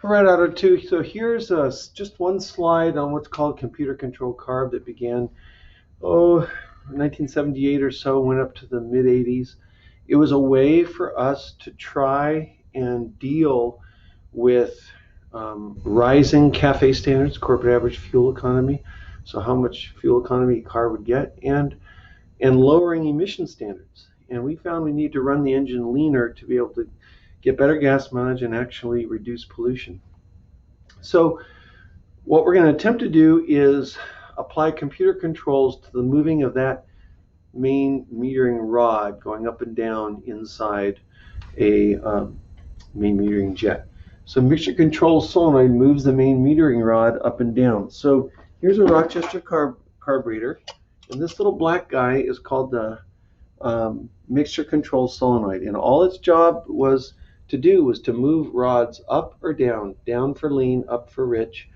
Right out of two. So here's just one slide on what's called computer controlled carb that began, 1978 or so, went up to the mid 80s. It was a way for us to try and deal with rising CAFE standards, corporate average fuel economy, so how much fuel economy a car would get, and lowering emission standards. And we found we need to run the engine leaner to be able to get better gas mileage and actually reduce pollution. So what we're going to attempt to do is apply computer controls to the moving of that main metering rod going up and down inside a main metering jet. So mixture control solenoid moves the main metering rod up and down. So here's a Rochester carburetor, and this little black guy is called the mixture control solenoid, and all its job was to move rods up or down, down for lean, up for rich,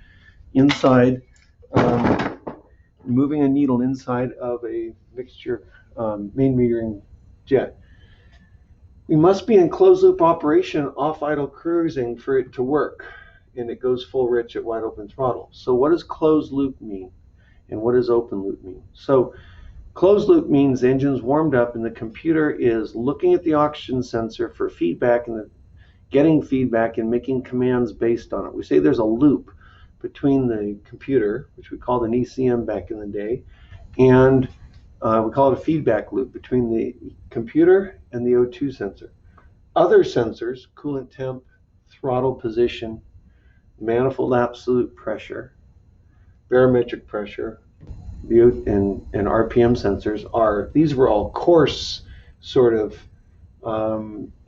inside, moving a needle inside of a mixture main metering jet. We must be in closed loop operation off idle cruising for it to work, and it goes full rich at wide open throttle. So what does closed loop mean, and what does open loop mean? So closed loop means the engine's warmed up and the computer is looking at the oxygen sensor for feedback and getting feedback and making commands based on it. We say there's a loop between the computer, which we called an ECM back in the day, and we call it a feedback loop between the computer and the O2 sensor. Other sensors, coolant temp, throttle position, manifold absolute pressure, barometric pressure, and RPM sensors these were all coarse sort of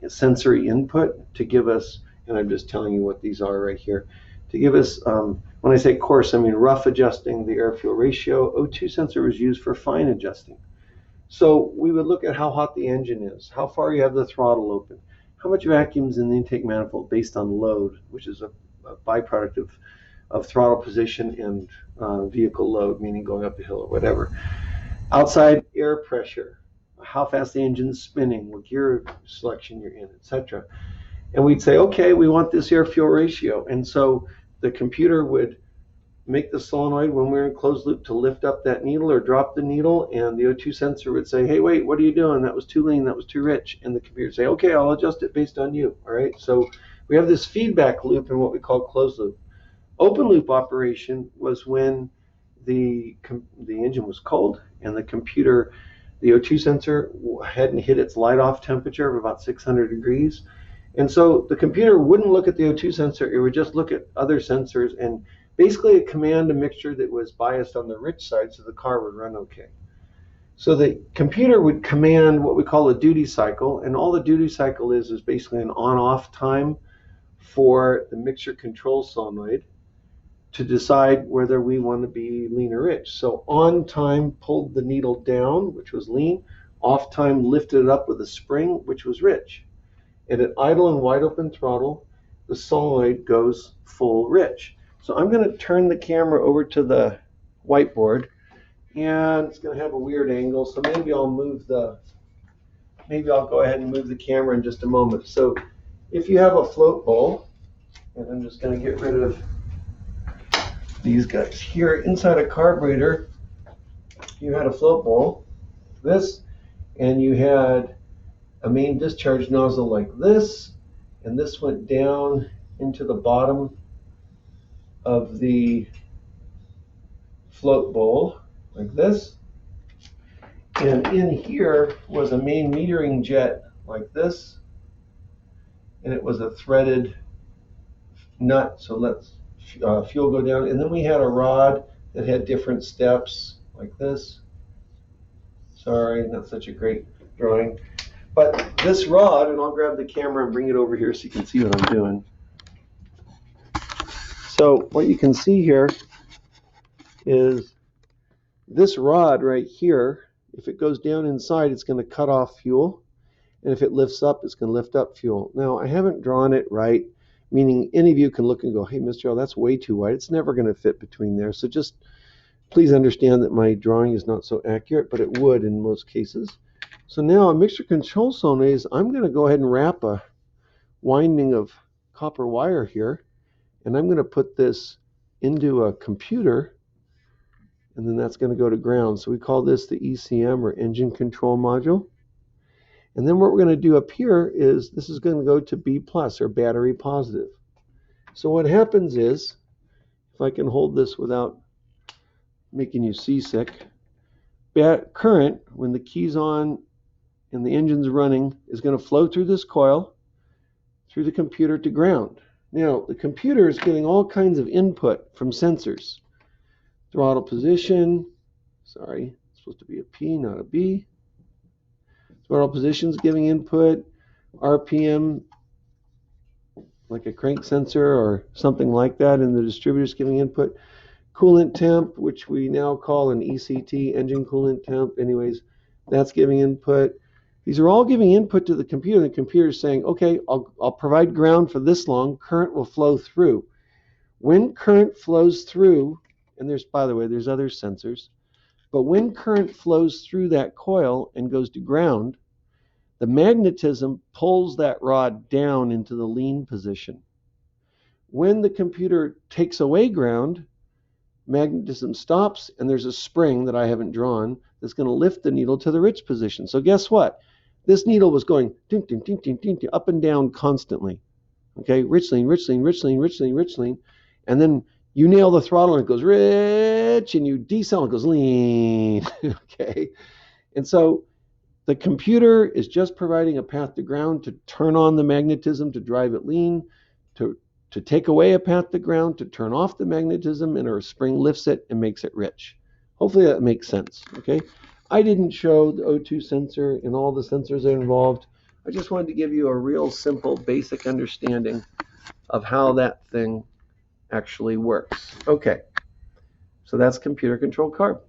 sensory input to give us, and I'm just telling you what these are right here, to give us, when I say coarse, I mean rough adjusting the air-fuel ratio. O2 sensor was used for fine adjusting. So we would look at how hot the engine is, how far you have the throttle open, how much vacuum is in the intake manifold based on load, which is a byproduct of throttle position and vehicle load, meaning going up the hill or whatever. Outside air pressure, how fast the engine's spinning, what gear selection you're in, etc. And we'd say, okay, we want this air-fuel ratio. And so the computer would make the solenoid when we're in closed loop to lift up that needle or drop the needle, and the O2 sensor would say, hey, wait, what are you doing? That was too lean, that was too rich. And the computer would say, okay, I'll adjust it based on you. All right, so we have this feedback loop in what we call closed loop. Open loop operation was when the engine was cold and the computer, the O2 sensor hadn't hit its light off temperature of about 600 degrees. And so the computer wouldn't look at the O2 sensor, it would just look at other sensors and basically command a mixture that was biased on the rich side so the car would run okay. So the computer would command what we call a duty cycle, and all the duty cycle is basically an on-off time for the mixture control solenoid to decide whether we want to be lean or rich. So on time pulled the needle down, which was lean, off time lifted it up with a spring, which was rich. And at idle and wide open throttle, the solenoid goes full rich. So I'm going to turn the camera over to the whiteboard, and it's going to have a weird angle, so maybe I'll go ahead and move the camera in just a moment. So if you have a float bowl, and I'm just going to get rid of these guys here, inside a carburetor, you had a float bowl, this, and you had a main discharge nozzle like this, and this went down into the bottom of the float bowl like this, and in here was a main metering jet like this, and it was a threaded nut, so let's fuel go down, and then we had a rod that had different steps like this. Sorry, not such a great drawing, but this rod, and I'll grab the camera and bring it over here so you can see what I'm doing. So what you can see here is this rod right here. If it goes down inside, it's going to cut off fuel, and if it lifts up, it's going to lift up fuel. Now, I haven't drawn it right, meaning any of you can look and go, hey, Mr. L, that's way too wide. It's never going to fit between there. So just please understand that my drawing is not so accurate, but it would in most cases. So now a mixture control solenoid is, I'm going to go ahead and wrap a winding of copper wire here, and I'm going to put this into a computer, and then that's going to go to ground. So we call this the ECM, or engine control module. And then what we're going to do up here is this is going to go to B+, or battery positive. So what happens is, if I can hold this without making you seasick, current, when the key's on and the engine's running, is going to flow through this coil, through the computer to ground. Now, the computer is getting all kinds of input from sensors. Throttle position, sorry, it's supposed to be a P, not a B. Throttle position is giving input, RPM, like a crank sensor or something like that, and the distributor is giving input. Coolant temp, which we now call an ECT, engine coolant temp. Anyways, that's giving input. These are all giving input to the computer. The computer is saying, okay, I'll provide ground for this long. Current will flow through. When current flows through, and by the way, there's other sensors, but when current flows through that coil and goes to ground, the magnetism pulls that rod down into the lean position. When the computer takes away ground, magnetism stops, and there's a spring that I haven't drawn that's going to lift the needle to the rich position. So guess what? This needle was going ding, ding, ding, ding, ding, up and down constantly. Okay, rich lean, rich lean, rich lean, rich lean, rich lean. And then you nail the throttle and it goes rich, and you decel and it goes lean. Okay, and so the computer is just providing a path to ground to turn on the magnetism to drive it lean, to take away a path to ground, to turn off the magnetism, and our spring lifts it and makes it rich. Hopefully that makes sense, okay? I didn't show the O2 sensor and all the sensors that are involved. I just wanted to give you a real simple, basic understanding of how that thing actually works. Okay, so that's computer controlled carb.